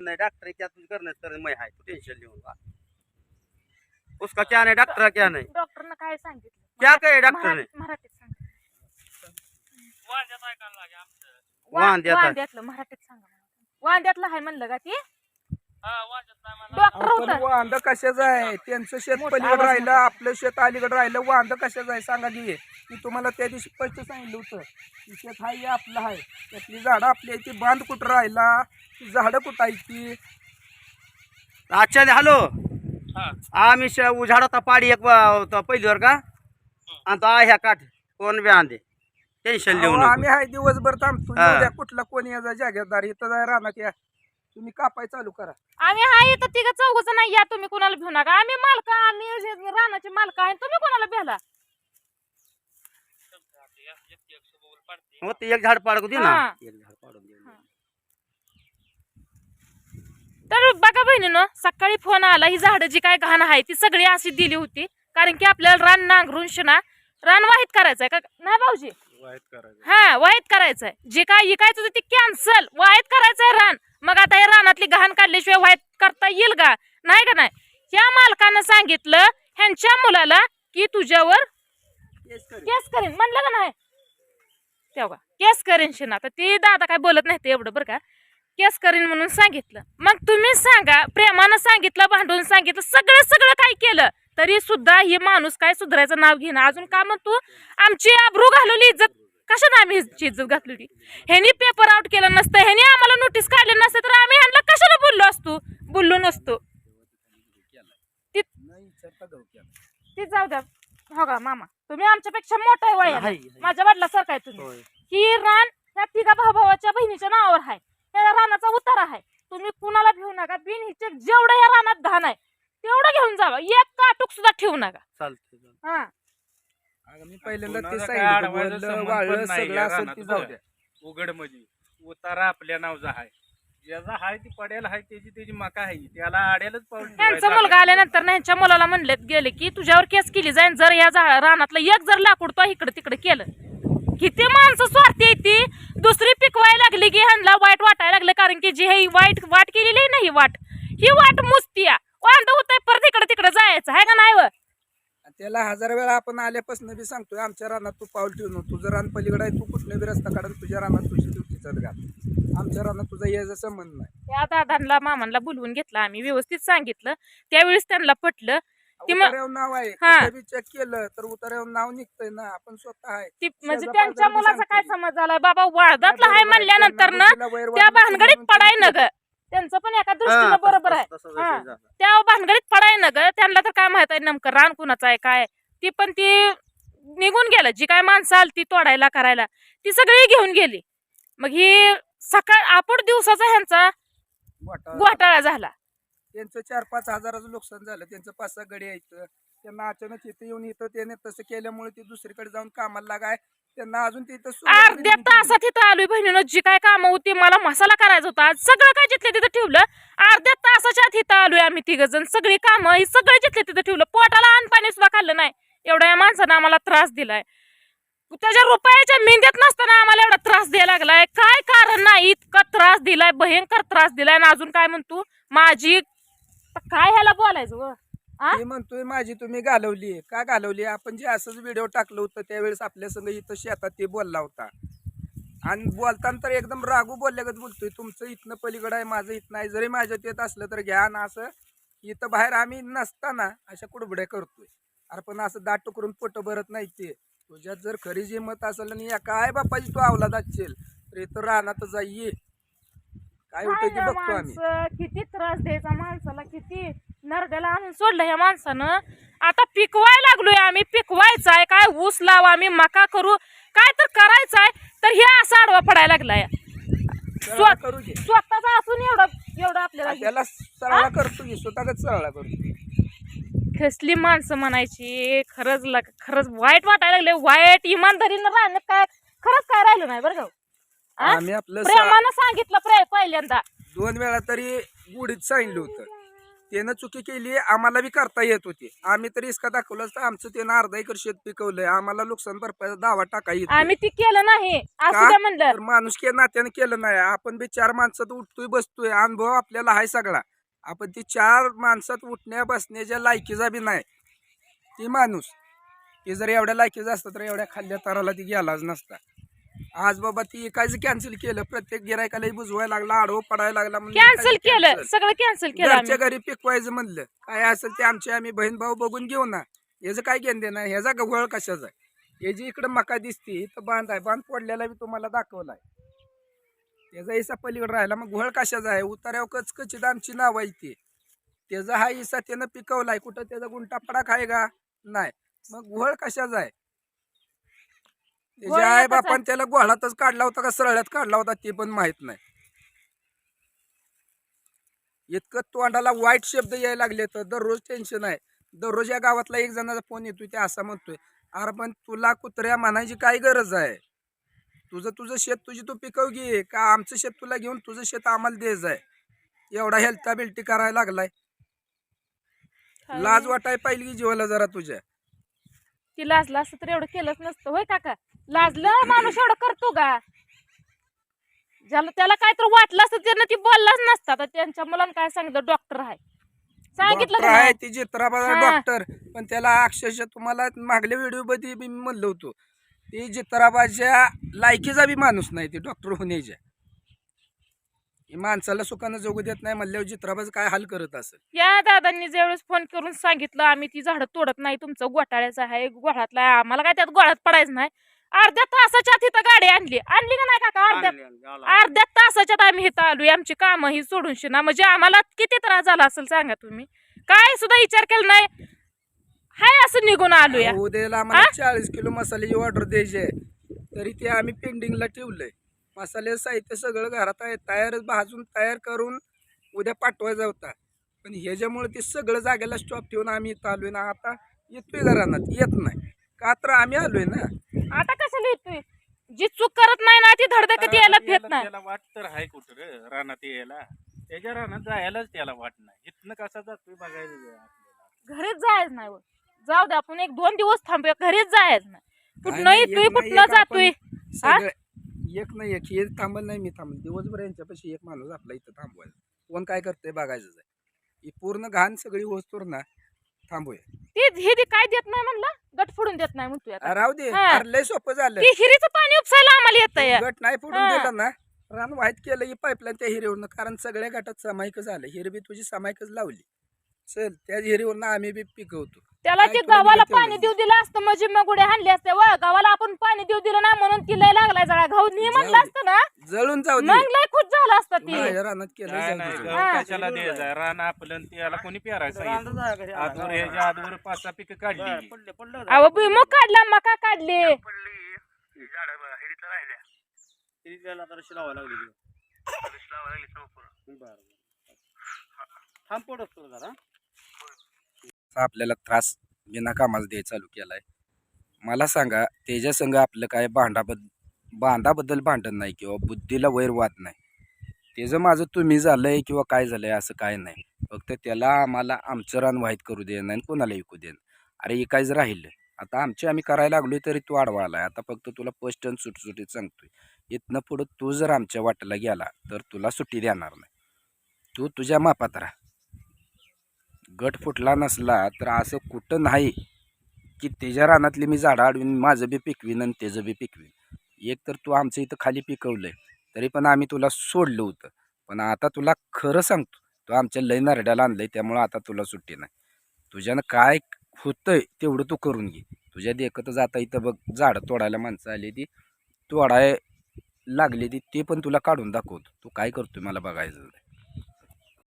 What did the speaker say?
नहीं डॉक्टर क्या तुझ करने कर मैं है तू टेंशन लेऊंगा उसका क्या नहीं डॉक्टर क्या नहीं डॉक्टर ने काय सांगितलं क्या कहे डॉक्टर ने मराठीत सांग वांद्यात आहे. वांद्यातलं मराठीत सांगा वांद्यातलं आहे म्हणलं का ते डॉक्टर पण होता वांद कशाचं आहे त्यांचं शेत पलीकडे राहिलं आपलं शेत अलीकडे राहिलं वांद कशाचं आहे सांगा की मी तुम्हाला त्या दिवशी स्पष्ट सांगितलं होतं की शेत हाय आपलं आहे त्यातली झाडं आपली आहे ती बांध कुठं राहिला ती झाडं कुठं आहे ती अच्छा हॅलो आम्ही उझाडा पाडी एक पहिलीवर का आणि तो ह्या काठ कोण बी आंदे टेन्शन लिहू आम्ही हाय दिवसभर थांबतो उद्या कुठला कोणी याचा जागेदार इथं जाय राहणार या तुम्ही कापाय चालू करा आम्ही आहे तर तिघ चौघच नाही या तुम्ही कोणाला घेऊ नका आम्ही मालक आम्ही रानाचे मालक आहे तुम्ही कोणाला भेला हो ते एक झाड पाडू दे ना एक झाड पाडून दे तर बघा बहिणीनं सकाळी फोन आला ही झाडं जी काय घाण आहे ती सगळी अशी दिली होती कारण की आपल्याला रान नांगरून शिना रान वाहित करायचंय का नाही भाऊजी हा वाहित करायचंय जे काय इकायचं होतं ते कॅन्सल वाहित करायचंय रान मग आता या रानातली घाण काढल्याशिवाय वाहित करता येईल का नाही या मालकानं सांगितलं ह्यांच्या मुलाला की तुझ्यावर केस करेन म्हणलं का नाही तेव्हा केस करेन शिना तर ती दादा काय बोलत नाही ते एवढं बरं का केस करीन म्हणून सांगितलं मग तुम्ही सांगा प्रेमानं सांगितलं भांडून सांगितलं सगळं काय केलं तरी सुद्धा हे माणूस काय सुधारायचं नाव घेणं अजून का म्हणतो आमची आबरू घालवली इज्जत कशाने आम्ही इज्जत घातली ह्यानी पेपर आउट केलं नसतं ह्यानी आम्हाला नोटीस काढले नसते तर आम्ही ह्यांना कशाला बोललो नसतो ती जाऊ द्या हो का मामा तुम्ही आमच्यापेक्षा मोठा आहे वयात माझ्या वडिलासारखा आहे तुम्ही ही रान ह्या तिघा भावाच्या बहिणीच्या नावावर आहे त्या रानाचा उतारा आहे तुम्ही कुणाला घेऊ नका बिन हिचे जेवढं या रानात धान आहे तेवढं घेऊन जावा एक काटूक सुद्धा ठेवू नका चालतं हा मी पहिल्यांदा ते सांगितलं वाळलं सगळं असेल ती जाऊ द्या उघड म्हणजे उतारा आपल्या नावचा आहे ज्याचा हाय ती पडेल हाय त्याची मका आहे त्याला आड्यालाच पाऊल त्यांचा मुलगा आल्यानंतर ह्यांच्या मुलाला म्हणले गेले की तुझ्यावर केस केली जाईल जर या रानातलं एक जर लाकूड तो इकडे तिकडे केलं किती माणसं स्वार्थी आहे ती दुसरी पिकवायला लागली की ह्यांना वाईट वाटायला लागलं कारण की जी हे वाट केलेली आहे ना ही वाट मुसतीया वांद होत परत इकडे तिकडे जायचं आहे का नाही व त्याला 1000 वेळा आपण आल्यापासून बी सांगतोय आमच्या रानात तू पाऊल ठेवून तुझं रान पलीकडे आहे तू कुठल्या बी रस्ता काढून तुझ्या रानात तुझी ड्युटीचाच घाल आमच्या रानात तुझा यायचा संबंध नाही त्या दादांना मामांना बोलवून घेतलं आम्ही व्यवस्थित सांगितलं त्यावेळेस त्यांना पटलं उतार्यावर नाव आहे चेक केलं तर उतार्यावर नाव निघतंय ना आपण स्वतः आहे म्हणजे त्यांच्या मुलाचा काय समज झालाय बाबा वाळदातला आहे म्हणल्यानंतर ना त्या भानगडीत पडाय न ग त्यांचं पण एका दृष्टीनं बरोबर आहे त्या भानगडीत पडाय न ग त्यांना तर काय माहित आहे नेमकं रान कुणाचं आहे काय ती पण ती निघून गेलं जी काय माणसं आली ती तोडायला करायला ती सगळी घेऊन गेली मग ही सकाळ आपण दिवसाचा ह्यांचा घोटाळा झाला त्यांचं 4-5 हजाराचं नुकसान झालं त्यांचं 5-6 गडी यायचं त्यांना अचानक इथं येऊन इथं त्याने तसं केल्यामुळे ते दुसरीकडे जाऊन कामाला लागाय त्यांना अजून तिथं अर्ध्या तासात इथं आलोय बहिणीनं जी काय काम होती मला मसाला करायचा होता आज सगळं काय जिथलं तिथं ठेवलं अर्ध्या तासाच्या आत इथं आलोय आम्ही तिघ जण सगळी कामं ही सगळं जिथलं तिथं ठेवलं पोटाला अन्न पाणी सुद्धा खाल्लं नाही एवढ्या या माणसानं आम्हाला त्रास दिलाय त्याच्या रुपयाच्या मेंद्यात नसताना आम्हाला एवढा त्रास द्यायला लागलाय काय कारण नाही इतका त्रास दिलाय भयंकर त्रास दिलाय आणि अजून काय म्हणतो माझी काय ह्याला बोलायचं मी म्हणतोय माझी तुम्ही घालवली का घालवली आपण जे असंच व्हिडिओ टाकलं होतं त्यावेळेस आपल्या संग इथं शेतात ते बोलला होता आणि बोलताना तर एकदम रागू बोलल्यागत बोलतोय तुमचं इथनं पलीकडं आहे माझं इथं आहे जरी माझ्यात येत असलं तर घ्या ना असं इथं बाहेर आम्ही नसताना अशा कुडबुड्या करतोय अरे पण असं दाट करून पोट भरत नाही ते तुझ्यात जर खरी जिंमत असेल आणि या काय बापाची तू अवलाद असशील तर इथं राहणार जाई काय होतं की बघतो आम्ही किती त्रास द्यायचा माणसाला किती नरड्याला आणून सोडलं ह्या माणसानं आता पिकवाय लागलोय आम्ही पिकवायचाय काय ऊस लावा आम्ही मका करू काय तर करायचंय तर हे असा आडवा पडायला लागलाय स्वतःचा असून एवढं आपल्याला त्याला सरळा करतो की स्वतःच सरळा करतो कसली माणसं म्हणायची खरंच वाईट वाटायला लागले वाईट इमानदारीनं राहण्यात काय खरंच काय राहिलं नाही बरं का आम्ही आपलं प्रेमानं सांगितलं पहिल्यांदा 2 वेळा तरी गुढीत सांगितलं होतं त्यानं चुकी केली, आम्हाला बी करता येत होती. आम्ही तर इसका दाखवलं तर आमचं त्यानं अर्धा एकर शेत पिकवलंय, आम्हाला नुकसान भरपाईचा दावा टाका येतो. आम्ही ती केलं नाही असं का? द्या म्हणलं. तर माणूस के नात्याने केलं नाही. आपण बी 4 माणसात उठतोय बसतोय, अनुभव आपल्याला आहे सगळा. आपण ती 4 माणसात उठण्या बसण्याच्या लायकीचा बी नाही. ती माणूस ती जर एवढ्या लायकीचा असतं तर एवढ्या खाल्ल्या तराला ती गेलाच नसता. आज बाबा ती काय कॅन्सल केलं, प्रत्येक गिरायकाला बुजवायला लागला, आडवं पडायला लागला म्हणून कॅन्सल इकायचं केलं, cancel. सगळं कॅन्सल केलं घरच्या आम्ही. घरी पिकवायचं म्हणलं, काय असेल ते आम्ही बहीण भाऊ बघून घेऊ ना. याचं काय घेणं देणं, ह्याचा गवळ कशाचा आहे. हे जी इकडे मका दिसते इथं बांध आहे, बांध पडलेला बी तुम्हाला दाखवलाय. त्याचा हिस्सा पलीकडे राहिला, मग घोळ कशाचा आहे. उतार्यावर कचकचित आमची नाव आहे ती. त्याचा हा हिस्सा त्यानं पिकवलाय, कुठं त्याचा गुंटा पडाक आहे का नाही. मग घोळ कशाचा आहे. त्याच्या आई बापान त्याला गोळातच काढला होता का सरळ्यात काढला होता ते पण माहित नाही. इतकं तोंडाला वाईट शब्द यायला लागले तर दररोज टेन्शन आहे. दररोज या गावातला एक जणाचा फोन येतोय, ते असा म्हणतोय, अरे पण तुला कुत्र्या म्हणायची काय गरज आहे. तुझं शेत तुझी तू पिकव घे, का आमचं शेत तुला घेऊन तुझं शेत आम्हाला द्यायचं आहे. एवढा हेल्था बिल्टी करायला लागलाय. लाज वाटाय पाहिजे की जीवाला जरा तुझ्या. ती लाजलं असतं तर एवढं केलंच नसतं होय काका. लाजलं माणूस एवढं करतो का. ज्याला त्याला काय तर वाटलं असतं त्यानं ती बोललाच नसता. तर त्यांच्या मुलांना काय सांगितलं, डॉक्टर आहे सांगितलं डॉक्टर का आहे नाही? ती चित्राबाज हा. डॉक्टर, पण त्याला अक्षरशः तुम्हाला मागल्या व्हिडिओ मध्ये मी म्हणलं होतो, ती चित्राबाच्या लायकीचा बी माणूस नाही ती डॉक्टर होण्याच्या. ही माणसाला सुखानं जगू देत नाही म्हणल्यावर चित्राबाज काय हाल करत असेल. या दादांनी ज्यावेळेस फोन करून सांगितलं आम्ही ती झाडं तोडत नाही, तुमचं गोठाळ्याचं आहे, गोळातला आहे, आम्हाला काय त्यात गोळात पडायचं नाही. अर्ध्या तासाच्या आत इथं गाडी आणली का नाही काका. अर्ध्या तासाच्यात आम्ही इथं आलोय. आमची कामं ही सोडून शिना, म्हणजे आम्हाला किती त्रास झाला असेल सांगा तुम्ही. काय सुद्धा विचार केला नाही, हाय असं निघून आलोय. उद्याला आम्हाला 40 किलो मसाल्याची ऑर्डर द्यायची आहे, तरी ते आम्ही पेंडिंगला ठेवलंय. मसाले साहित्य सगळं घरात आहे, तयारच भाजून तयार करून उद्या पाठवायचा होता. पण ह्याच्यामुळे ते सगळं जागेला स्टॉप ठेवून आम्ही इथं आलोय ना. आता येतोय घरात येत नाही का, तर आम्ही आलोय ना. आता कशाला येतोय. जी चूक करत नाही ना ती धडधकत यायला फेत नाही. त्याला वाट तर आहे कुठं रे रानात यायला. त्याच्या रानात जायलाच त्याला वाट नाही. इथनं कसा जातोय बघायचं आपल्याला. घरीच जायच नाही. जाऊ दे आपण 1-2 दिवस थांबूया, घरीच जायच नाही. काय कुठनं नाही, येतोय एक ना कुठनं एक जातोय. आपण सगळं एक ना एक हे थांबल नाही, मी थांबल दिवसभर यांच्यापाशी एक माणूस आपला इथं थांबवायचा. कोण काय करतंय बघायचंच आहे. ही पूर्ण घाण सगळी वस्तूर ना थांबूया. हे काय देत नाही म्हणलं, गट फोडून देत नाही म्हणतोय आता. राहू दे, हा. अरे लय सोपं झालं. ती हिरीचं पाणी उपसायला आम्हाला येतंय. गट नाही फोडून हा. दिलं ना, रान वाईट केलं ही पाईपलाईन त्या हिरीवरनं, कारण सगळ्या गटात समायिक झालं. हिरी बी तुझी समायिकच लावली. चल त्या हिरीवरनं आम्ही बी पिकवतो. त्याला काय ते तुला गावाला बी पाणी तेवढं देऊ दिलं असतं म्हणजे मग उड्या हाणले असते. गावाला आपण पाणी देऊ दिलं ना म्हणून ती लय लागलाय जरा घाऊ नाही म्हणलं जाऊ दे. असतं ना, जळून जाऊ दे. मग लय खुश झालं असतं ती. माझ्या रानात केलं काय जाऊ नाही दे. गहू कशाला द्यायचा. रान आपलं आणि त्याला कोणी पेरायचं. आजवर ह्याच्या आजवर 5-6 पिकं काढली. अहो भुईमुग काढला, मका काढले. आपल्याला त्रास बिना कामाला द्यायला चालू केलाय. मला सांगा, त्याच्या संग आपलं काय बांधाबद्दल भांडण नाही किंवा बुद्धीला वैरवाद नाही. त्याचं माझं तुम्ही झालंय किंवा काय झालंय असं काय नाही. फक्त त्याला आम्हाला आमचं रान वाहित करू दे नाही, कोणाला विकू दे. अरे हे काय जर राहिलं, आता आमचे आम्ही करायला लागलोय तरी तू आडवा आलाय. आता फक्त तुला स्पष्ट आणि सुटसुटीत सांगतोय, इथनं पुढं तू जर आमच्या वाटेला गेला तर तुला सुट्टी देणार नाही. तू तुझ्या मापात राहा. गट फुटला नसला तर असं कुठं नाही की त्याच्या रानातली मी झाडं अडवीन, माझं बी पिकवीन आणि त्याचं बी पिकवीन. एक तर तू आमचं इथं खाली पिकवलंय तरी पण आम्ही तुला सोडलं होतं. पण आता तुला खरं सांगतो, तू आमच्या लय नरड्याला आणलंय, त्यामुळं आता तुला सुट्टी नाही. तुझ्यानं काय होतंय तेवढं तू करून घे. तुझ्या देखत जाता इथं बघ झाडं तोडायला माणसं आली, ती तोडाय लागली ती ते पण तुला काढून दाखवतो. तू काय करतोय मला बघायचं.